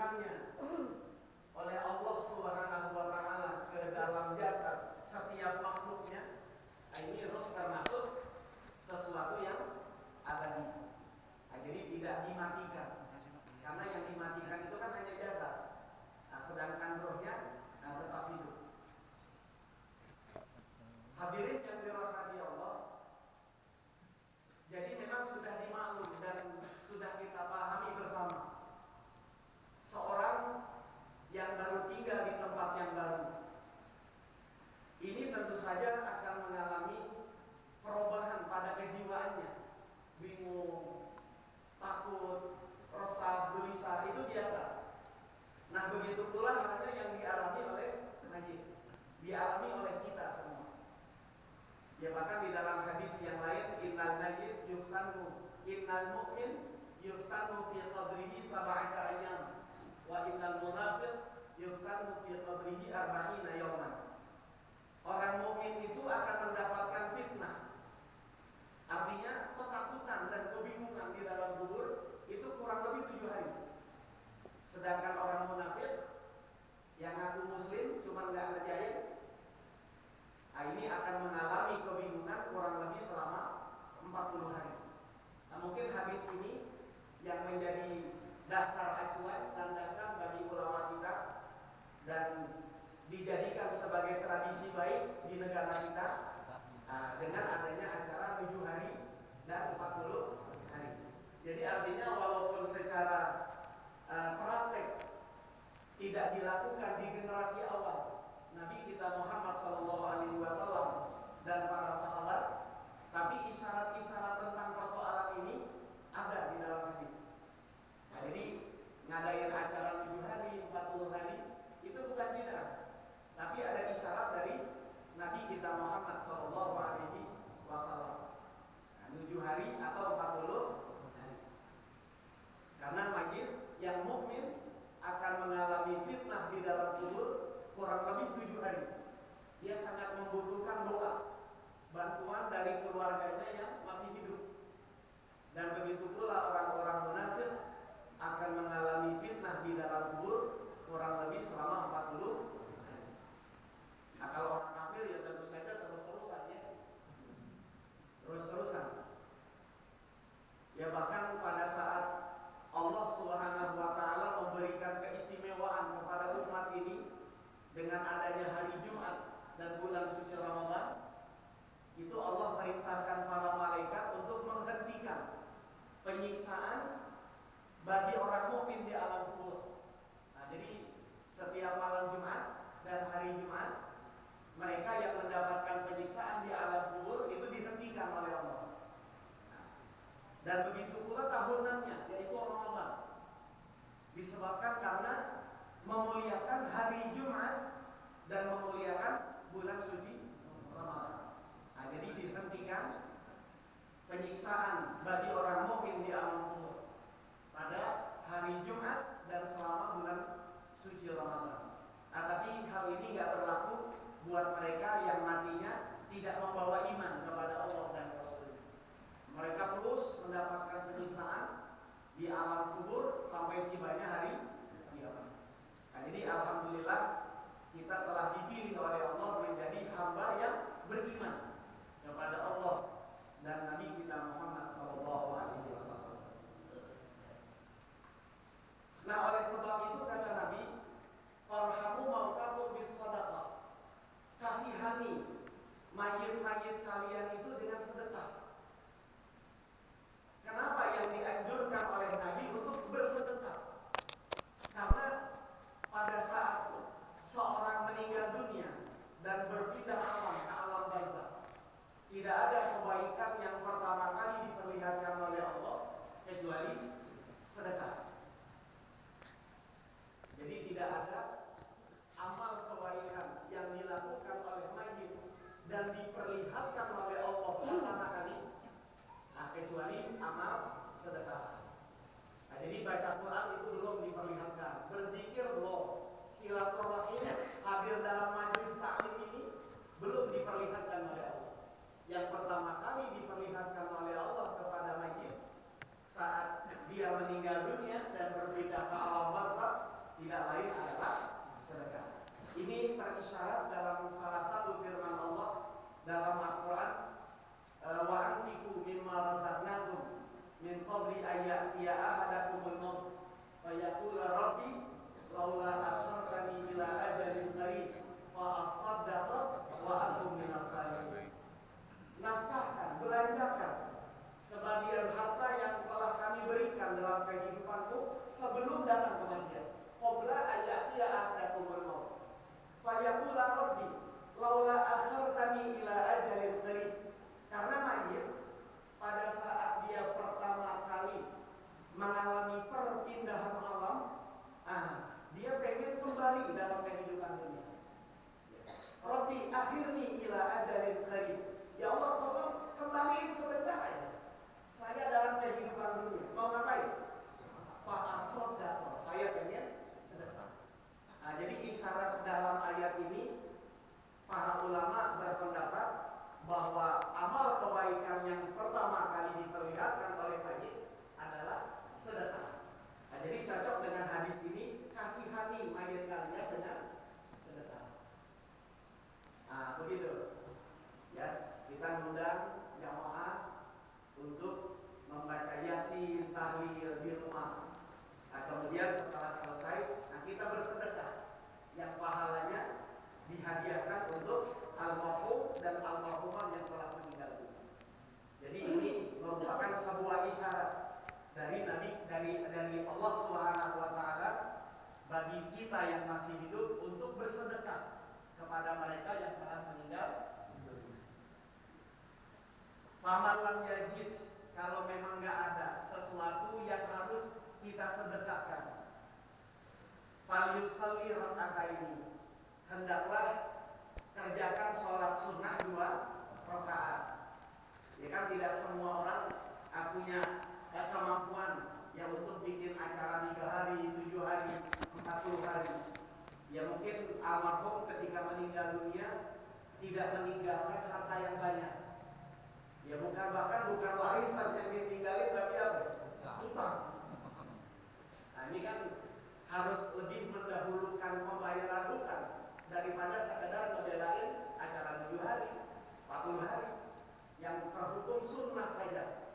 dimasukkannya oleh Allah Subhanahu wa taala ke dalam jasad setiap makhluknya. Ini roh termasuk sesuatu yang abadi. Jadi tidak dimatikan. Karena yang dimatikan itu kan hanya jasad. Sedangkan rohnya tetap hidup. Hadirin yang dirahmati Allah, jadi memang sudah dimaklum dan sudah kita pahami bersama. Seorang yang baru tinggal di tempat yang baru, ini tentu saja akan mengalami perubahan pada kejiwaannya. Bingung, takut, resah, gelisah, itu biasa. Nah, begitu pula halnya yang dialami oleh Najib, dialami oleh kita semua. Ya, bahkan di dalam hadis yang lain, innal Najib yuftanu, innal mu'min yuftanu fi qabrihi sab'ata ayyam, wa innal munafiq yuftanu fi qabrihi arba'ina yawman. Orang mukmin itu akan mendapatkan fitnah. Artinya ketakutan dan kebingungan di dalam kubur itu kurang lebih 7 hari. Sedangkan orang munafik yang ngaku muslim cuma nggak ngerjain, ini akan mengalami kebingungan kurang lebih selama 40 hari. Nah, mungkin hadis ini yang menjadi dasar acuan dan dasar bagi ulama kita dan dijadikan sebagai tradisi baik di negara kita dengan adanya acara 7 hari dan 40 hari. Jadi artinya walaupun secara praktek tidak dilakukan di generasi awal Nabi kita Muhammad SAW dan para sahabat, tapi isyarat-isyarat tentang persoalan ini ada di dalam hadis. Nah, jadi ngadain acara 7 hari, 40 hari itu bukan bid'ah, tapi ada isyarat dari Nabi kita Muhammad SAW. 7 hari atau 40 hari. Karena mayit yang mukmin akan mengalami fitnah di dalam kubur kurang lebih 7 hari. Dia sangat membutuhkan doa, bantuan dari keluarganya yang masih hidup. Dan begitu pula orang-orang munafik akan mengalami fitnah di dalam kubur kurang lebih selama 40 hari. Nah, kalau orang kafir ya tentu saja terus-terusan ya. Terus-terusan. Ya, bahkan pada saat Allah Subhanahu wa taala memberikan keistimewaan kepada umat ini dengan adanya hari Jumat dan bulan suci Ramadan, itu Allah perintahkan para malaikat untuk menghentikan penyiksaan bagi orang mukmin di alam kubur. Nah, jadi setiap malam Jumat dan hari Jumat, mereka yang mendapatkan penyiksaan di alam kubur itu dihentikan oleh Allah. Dan begitu pula tahunannya, yaitu Ramadan. Disebabkan karena memuliakan hari Jumat dan memuliakan bulan suci Ramadan. Nah, jadi dihentikan penyiksaan bagi orang mukmin di alam kubur pada hari Jumat dan selama bulan suci Ramadan. Nah, tapi hal ini nggak berlaku buat mereka yang matinya tidak membawa iman kepada Allah dan Rasul. Mereka terus mendapatkan penyiksaan di alam kubur sampai tibanya hari kiamat. Nah, jadi alhamdulillah kita telah dipilih oleh Allah menjadi hamba yang beriman kepada Allah dan Nabi kita Muhammad SAW. Nah, oleh sebab itu kata Nabi, "Farhamu mautakum bis shadaqah." Kasihani mayit-mayit kalian itu dengan sedekah. Kenapa yang dianjurkan oleh Nabi untuk bersedekah? Karena pada saat seorang meninggal dunia dan berpindah alam ke alam barzakh, tidak ada kebaikan yang pertama kali diperlihatkan oleh Allah kecuali sedekah. Jadi tidak ada amal kebaikan yang dilakukan oleh mayit dan diperlihatkan oleh Allah pertama kali kecuali amal sedekah. Nah, jadi baca Quran itu belum diperlihatkan, berzikir belum, silaturahim hadir dalam majelis taklim ini belum diperlihatkan oleh Allah. Yang pertama kali diperlihatkan oleh Allah kepada mayit saat dia meninggal dunia dan berpindah ke alam barzakh isyarat dalam salah satu firman Allah dalam Al-Quran, wa anfiqu mimma razaqnakum min qabli an ya'tiya ahadakumul maut fa yaqula rabbi laula akhartani ila ajalin qarib fa asaddaqa wa akum minas salihin. Nafkahkan, belanjakan sebagian harta yang telah kami berikan dalam kehidupanmu sebelum datang kematian. Qabla ayatiya ahdakumul maut. Fa yaqula rabbi laula akhartani ila ajalin qarib. Karena mayit pada saat dia pertama kali mengalami perpindahan alam, dia pengen kembali dalam kehidupan dunia. Rabbi akhirni ila ajalin qarib. Ya Allah, tolong kembaliin sebentar aja. Saya dalam kehidupan dunia mau ngapain? Fa'asaddaqa. Saya pengen sedekah. Jadi isyarat dalam ayat ini, para ulama berpendapat bahwa amal kebaikan yang pertama kali diperlihatkan oleh mayit adalah sedekah. Jadi cocok dengan hadis ini, kasihani mayit kalian dengan sedekah. Begitu. Ya, kita undang jamaah untuk membaca yasin, tahlil di rumah. Kemudian setelah selesai, kita bersedekah yang pahalanya dihadiahkan untuk almarhum dan almarhumah yang telah meninggal dunia. Jadi ini merupakan sebuah isyarat dari Allah Subhanahu wa taala bagi kita yang masih hidup untuk bersedekah kepada mereka yang telah meninggal dunia. Faman lam yajid, kalau memang nggak ada sesuatu yang harus kita sedekahkan, falyusalli raka'ataini, hendaklah kerjakan sholat sunnah 2 rakaat. Ya kan tidak semua orang punya kemampuan yang untuk bikin acara 3 hari, 7 hari, 40 hari. Ya mungkin almarhum ketika meninggal dunia tidak meninggalkan harta yang banyak. Ya bahkan bukan warisan yang ditinggalin, tapi apa? Utang. Ini kan harus lebih mendahulukan pembayaran utang daripada sekedar ngebelain acara 7 hari, 40 hari yang terhukum sunnah saja.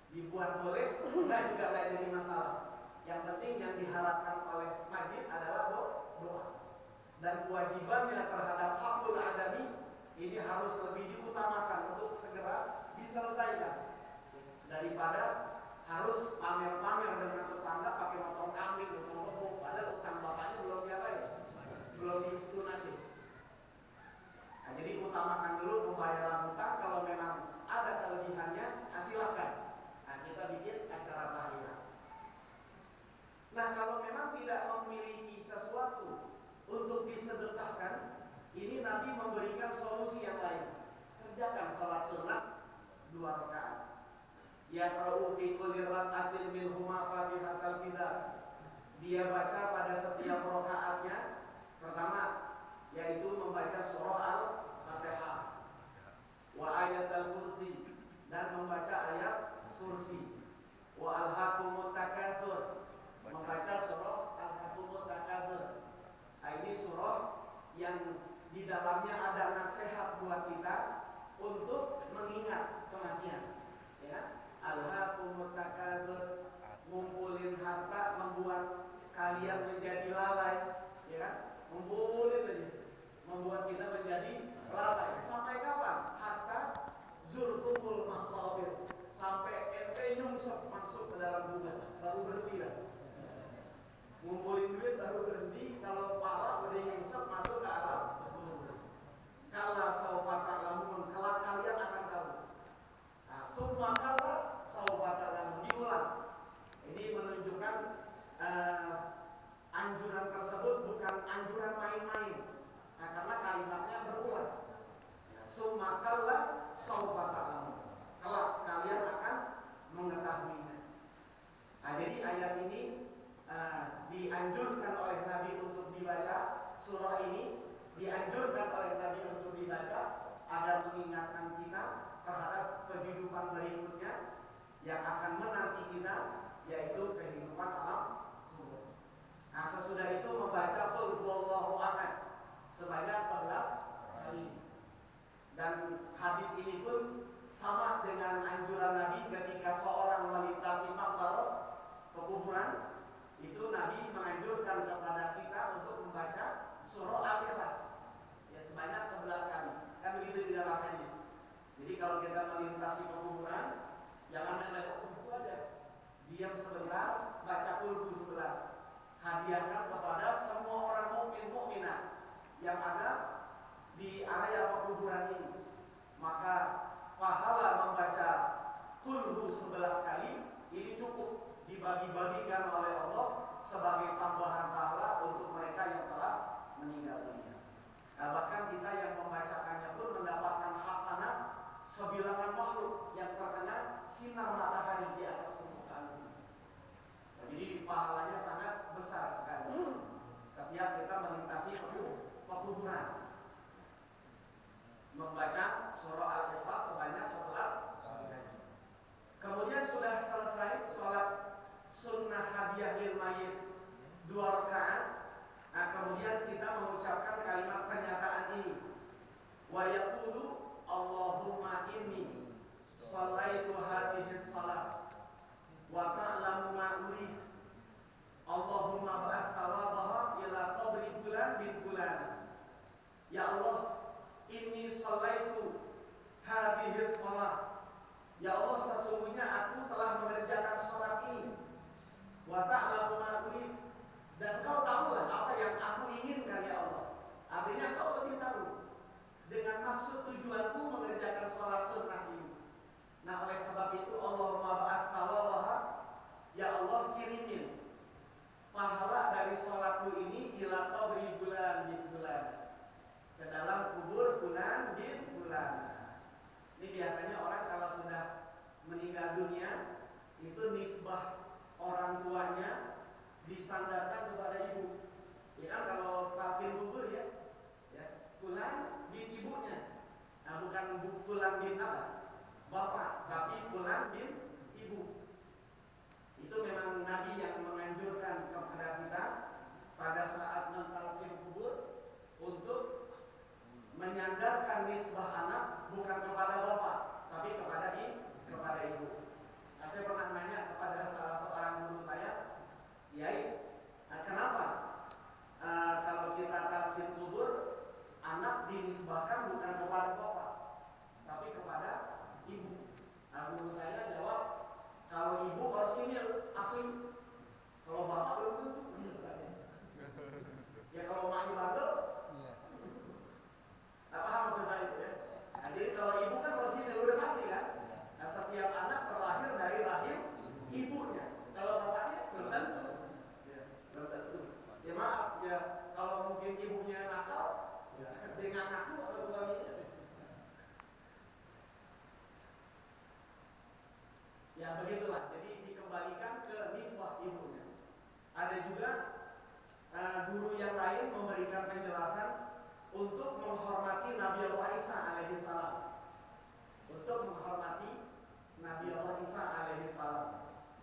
Dibuat boleh, juga nggak jadi masalah. Yang penting yang diharapkan oleh majid adalah doa. Dan kewajibannya terhadap hakul adami ini harus lebih diutamakan untuk segera diselesaikan daripada harus pamer-pamer dengan tetangga pakai motong kambing, motong lembu, padahal utang bapaknya belum diapain, belum dilunasi. Jadi utamakan dulu pembayaran utang. Kalau memang ada kelebihannya, silakan. Kita bikin acara tahlilan. Nah, kalau memang tidak memiliki sesuatu untuk disedekahkan, ini Nabi memberikan solusi yang lain. Kerjakan sholat sunnah 2 rakaat. Yaqra'u fi kulli rak'atin minhuma Fatihatul Kitab. Dia baca pada setiap rakaatnya pertama yaitu membaca surah Al-Fatihah, wa ayat al-kursi, dan membaca ayat kursi, wa alhaqumut takatsur, membaca surah Al-Haqumut Takatsur. Ini surah yang di dalamnya ada nasihat buat kita untuk mengingat kematian. Ya, Al-Haqumut Takatsur, ngumpulin harta membuat kalian menjadi lalai, ya kan? Ngumpulin aja, membuat kita menjadi lalai. Sampai kapan? Hatta zurtumul maqabir, sampai ente nyungsep masuk ke dalam kubur, baru berhenti kan? Ngumpulin duit baru berhenti kalau pala udah nyungsep masuk ke alam kubur. Kala saufa ta'lamun, kelak kalian akan tahu. Summa kala saufa ta'lamun, diulang. Ini menunjukkan anjuran tersebut bukan anjuran main-main. Karena kalimatnya berulang. Summa kala saufa ta'lamun, kelak kalian akan mengetahuinya. Jadi ayat ini dianjurkan oleh Nabi untuk dibaca. Surah ini dianjurkan oleh Nabi untuk dibaca agar mengingatkan kita terhadap kehidupan berikutnya yang akan menanti kita, yaitu kehidupan alam kubur. Sesudah itu membaca Qul huwallahu ahad sebanyak itu Nabi menganjurkan kepada kita untuk membaca surah Al-Ikhlas ya sebanyak 11 kali. Kan begitu di dalam hadis. Jadi kalau kita melintasi kuburan, jangan main lewat buku aja. Diam sebentar, baca kulhu 11. Hadiahkan kepada semua orang mukmin mukminat yang ada di area pekuburan ini. Maka pahala membaca kulhu 11 kali ini cukup dibagi-bagikan oleh Allah sebagai tambahan pahala untuk mereka yang telah meninggal dunia. Nah, bahkan kita yang membacakannya pun mendapatkan hasanah sebilangan makhluk yang terkena sinar matahari di atas permukaan bumi. Jadi pahalanya sangat besar sekali setiap kita melintasi pekuburan, membaca surah Al-Ikhlas sebanyak 11 kali. Kemudian sudah selesai sholat sunnah hadiah lil mayit 2 rakaat. Nah, kemudian kita mengucapkan kalimat pernyataan ini. Wa yaqulu Allahumma inni shallaitu hadhihi shalah wa ta'lamu ma urid. Allahumma ba'ath thawabaha ila qabri fulan bin fulan. Ya Allah, inni shallaitu hadhihi shalah. Ya Allah, sesungguhnya aku telah mengerjakan sholat ini. Wa ta'lamu ma urid. Dan kau tahulah apa yang aku inginkan ya Allah. Artinya kau lebih tahu dengan maksud tujuanku mengerjakan sholat sunnah ini. Nah, oleh sebab itu Allahumma ba'ath thawabaha, ya Allah kirimin pahala dari sholatku ini ila qabri bulan bin bulan, ke dalam kubur bulan bin bulan. Ini biasanya orang kalau sudah meninggal dunia itu nisbah orang tuanya disandarkan kepada ibu. Ya kan kalau talqin kubur ya, fulan bin ibunya. Nah, bukan fulan bin apa? Bapak, tapi fulan bin ibu. Itu memang Nabi yang menganjurkan kepada kita pada saat mentalqin kubur untuk menyandarkan nisbah anak bukan kepada bapak, tapi kepada ibu. Nah, saya pernah nanya kepada salah seorang guru saya, Yai, kenapa kalau kita talqin kubur anak dinisbahkan bukan kepada bapak, tapi kepada ibu? Nah, guru saya jawab, kalau ibu orisinil asli, kalau bapak belum tentu. Ya kalau mak bandel, apa paham maksud saya itu ya? Nah, jadi kalau ibu kan orisinil udah pasti kan? Nah, setiap anak terlahir dari rahim ibunya. Kalau bapaknya belum tentu. Ya, belum tentu. Ya maaf ya, kalau mungkin ibunya nakal, ya dengan aku atau suaminya. Ya begitulah. Jadi dikembalikan ke nisbah ibunya. Ada juga guru yang lain memberikan penjelasan untuk menghormati Nabi Allah Isa alaihi salam. Untuk menghormati Nabi Allah Isa alaihi salam.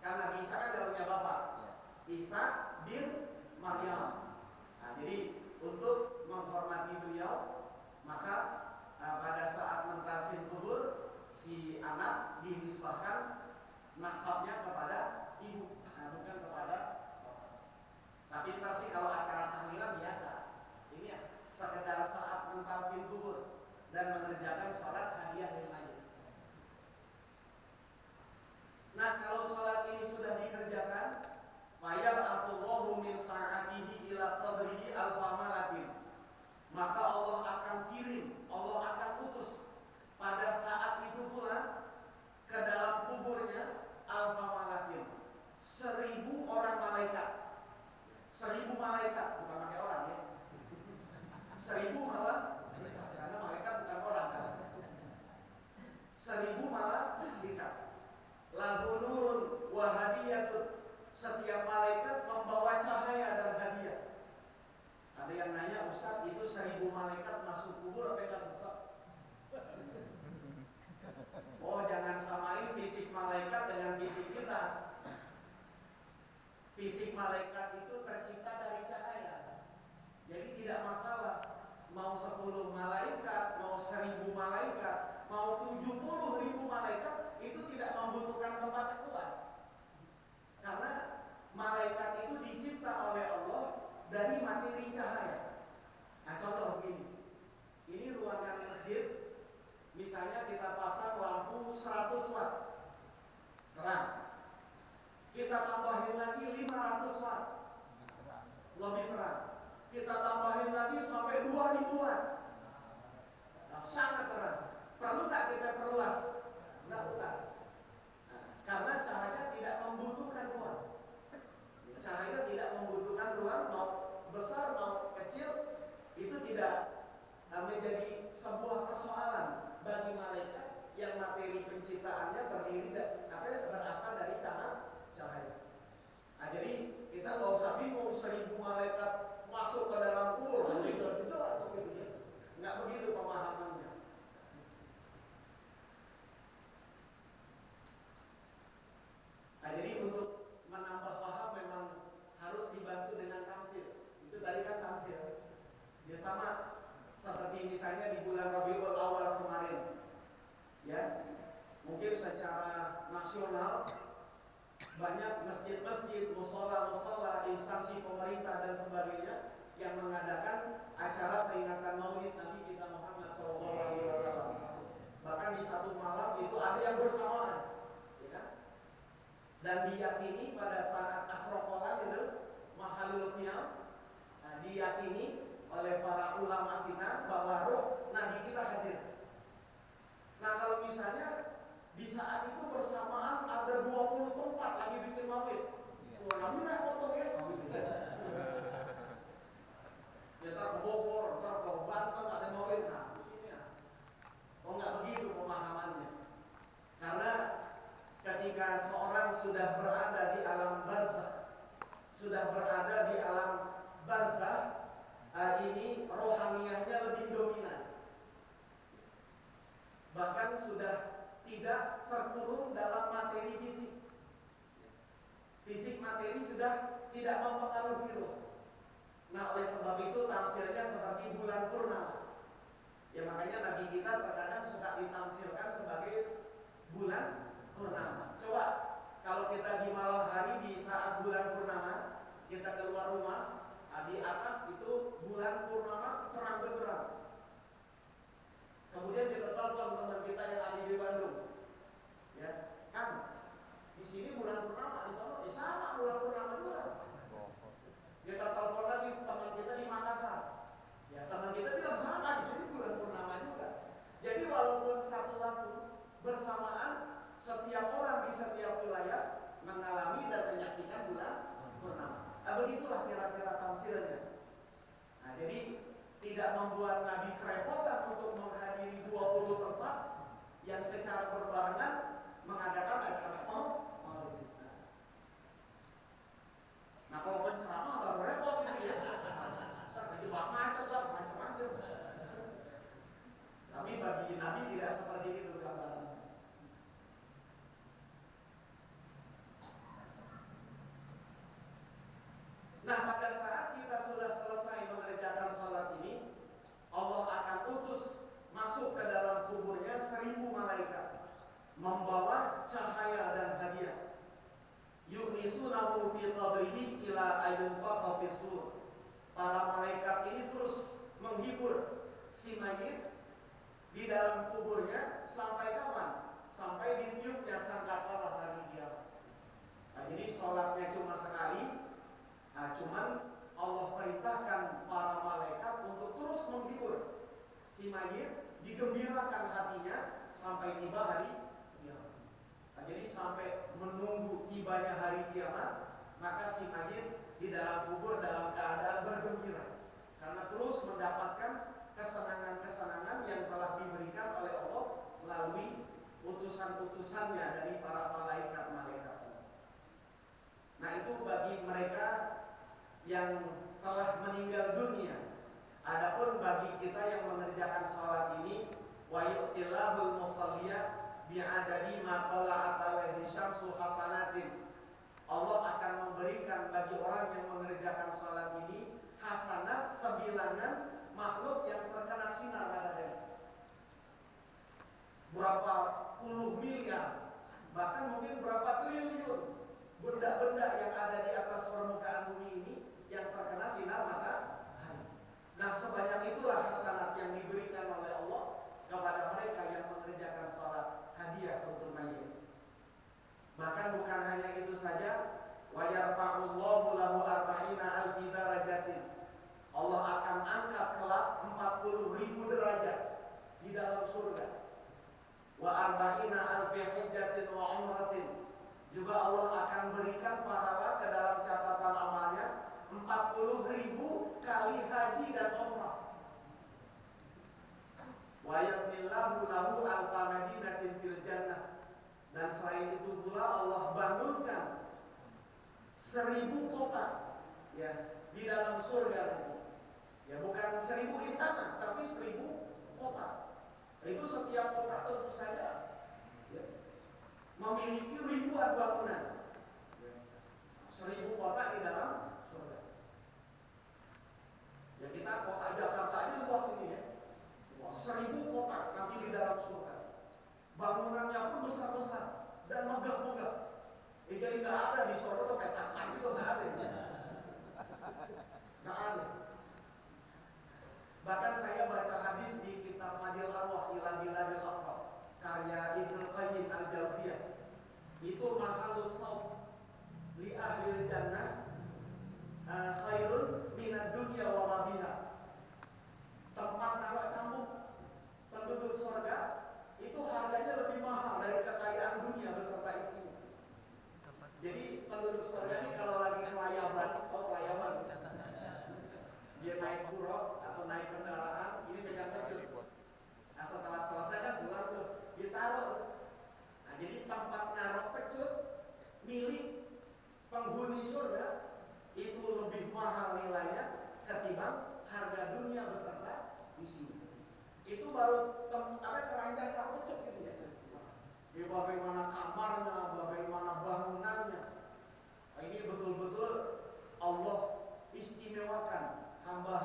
Karena Nabi Isa kan tidak punya bapak. Isa bin Maryam. Nah, jadi untuk menghormati beliau, maka pada saat mentalqin kubur si anak dinisbahkan nasabnya kepada ibu, bukan kepada bapak. Tapi pasti kalau acara tahlilan biasa. Ini ya sekedar saat mentalqin kubur dan mengerjakan sholat hadiah lil mayit. Nah, kalau sholat ini sudah dikerjakan, fayab'atullahu min sa'atihi ila qabrihi alfa malakin. Maka Allah akan kirim, Allah akan utus pada saat itu pula ke dalam kuburnya alfa malakin, 1000 orang malaikat. 1000 malaikat, bukan pakai orang ya. 1000 malah, karena malaikat bukan orang kan. Misalnya kita pasang lampu 100 watt terang, kita tambahin lagi 500 watt lebih terang, kita tambahin lagi sampai 2000 watt, nah, sangat terang. Perlu tak kita perluas? Nggak usah. Nah, karena cahaya tidak membutuhkan ruang. Cahaya tidak membutuhkan ruang, mau besar mau kecil, itu tidak menjadi sebuah persoalan bagi malaikat yang materi penciptaannya terdiri berasal dari cahaya. Nah, jadi kita nggak usah bingung 1000 malaikat masuk ke dalam kubur, gitu atau gitu ya. Nggak begitu pemahamannya. Nah, jadi untuk menambah paham memang harus dibantu dengan tamsil. Itu tadi kan tamsil. Ya sama seperti misalnya di bulan Rabiul Awal kemarin, ya mungkin secara nasional banyak masjid-masjid, musola-musola, instansi pemerintah dan sebagainya yang mengadakan acara peringatan Maulid Nabi kita Muhammad SAW. Bahkan di satu malam itu ada yang bersamaan, ya kan? Dan diyakini pada saat asrokolan itu mahalul qiyam, diyakini oleh para ulama kita bahwa roh Nabi kita hadir. Nah, kalau misalnya di saat itu bersamaan ada 20 tempat lagi bikin maulid, Nabi naik motor ya, ya ntar ke Bogor, ntar ke Banten ada maulid, nah di sini ya. Oh, nggak begitu pemahamannya. Karena ketika seorang sudah berada di alam barzakh, sudah berada di alam barzakh, ini rohaniyahnya lebih dominan. Bahkan sudah tidak terkurung dalam materi fisik. Fisik materi sudah tidak mempengaruhi roh. Nah, oleh sebab itu tamsilnya seperti bulan purnama. Ya makanya Nabi kita terkadang suka ditamsilkan sebagai bulan purnama. Coba kalau kita di malam hari di saat bulan purnama, kita keluar rumah, di atas itu bulan purnama terang benderang. Kemudian kita telepon teman kita yang ada di Bandung, ya kan? Di sini bulan purnama, di sana sama bulan purnama juga. Kita telepon lagi teman kita di Makassar, ya teman kita bilang sama di sini bulan purnama juga. Jadi walaupun satu waktu bersamaan, setiap orang di setiap wilayah mengalami dan menyaksikan bulan purnama. Nah, begitulah kira-kira tamsilnya. Nah, jadi tidak membuat Nabi kerepotan untuk menghadiri 20 tempat yang secara berbarengan mengadakan acara maulid. Nah, kalau penceramah baru repot gitu ya. Terjebak macet lah, macam-macam. Tapi bagi Nabi tidak seperti itu gambarannya. Nah, pada saat kita sudah selesai mengerjakan salat ini, Allah akan utus masuk ke dalam kuburnya 1000 malaikat membawa cahaya dan hadiah. Yu'nisunahu fi qabrihi ila ayunfakha fis sur. Para malaikat ini terus menghibur si mayit di dalam kuburnya sampai kapan? Sampai ditiupnya sangkakala hari kiamat. Nah, jadi sholatnya cuma sekali. Nah, cuman Allah perintahkan para malaikat untuk terus menghibur si mayit, digembirakan hatinya sampai tiba hari kiamat. Nah, jadi sampai menunggu tibanya hari kiamat, maka si mayit di dalam kubur dalam keadaan bergembira karena terus mendapatkan kesenangan-kesenangan yang telah diberikan oleh Allah melalui utusan-utusannya dari para malaikat-malaikat. Nah, itu bagi mereka yang telah meninggal dunia. Adapun bagi kita yang mengerjakan sholat ini, wa yu'tillahul musalliyah bi'adadi ma tala'at alaihi syamsu hasanatin. Allah akan memberikan bagi orang yang mengerjakan sholat ini hasanat sebilangan makhluk yang terkena sinar matahari. Berapa puluh miliar, bahkan mungkin berapa triliun benda-benda yang ada di atas permukaan bumi ini yang terkena sinar matahari. Nah, sebanyak itulah hasanat yang diberikan oleh Allah kepada mereka yang ya di dalam surga nanti. Ya bukan 1000 istana, tapi 1000 kota. Itu setiap kota tentu saja ya, memiliki ribuan bangunan. 1000 kota di dalam surga. Ya kita kota Jakarta aja luas ini ya. 1000 kota nanti di dalam surga. Bangunannya pun besar-besar dan megah-megah. Jadi nggak ada di surga tuh petakan itu nggak ada. Nggak ada. Bahkan saya baca hadis di kitab Hadil Arwah ila Biladil Aqrab karya Ibnu Qayyim Al-Jauziyah. Itu mahalus saum li ahlil jannah khairun minad dunya wa ma biha. Tempat naruh cambuk penduduk surga itu harganya lebih mahal dari kekayaan dunia beserta isinya. Jadi penduduk surga ini kalau lagi kelayaban, dia naik buruk atau naik kendaraan, ini pegang pecut. Nah setelah selesai kan pulang tuh, ditaruh. Nah jadi tempat naruh pecut milik penghuni surga itu lebih mahal nilainya ketimbang harga dunia beserta isinya. Itu baru keranjang naruh pecut gitu ya. Ya bagaimana kamarnya, bagaimana bangunannya. Nah, ini betul-betul Allah istimewakan hamba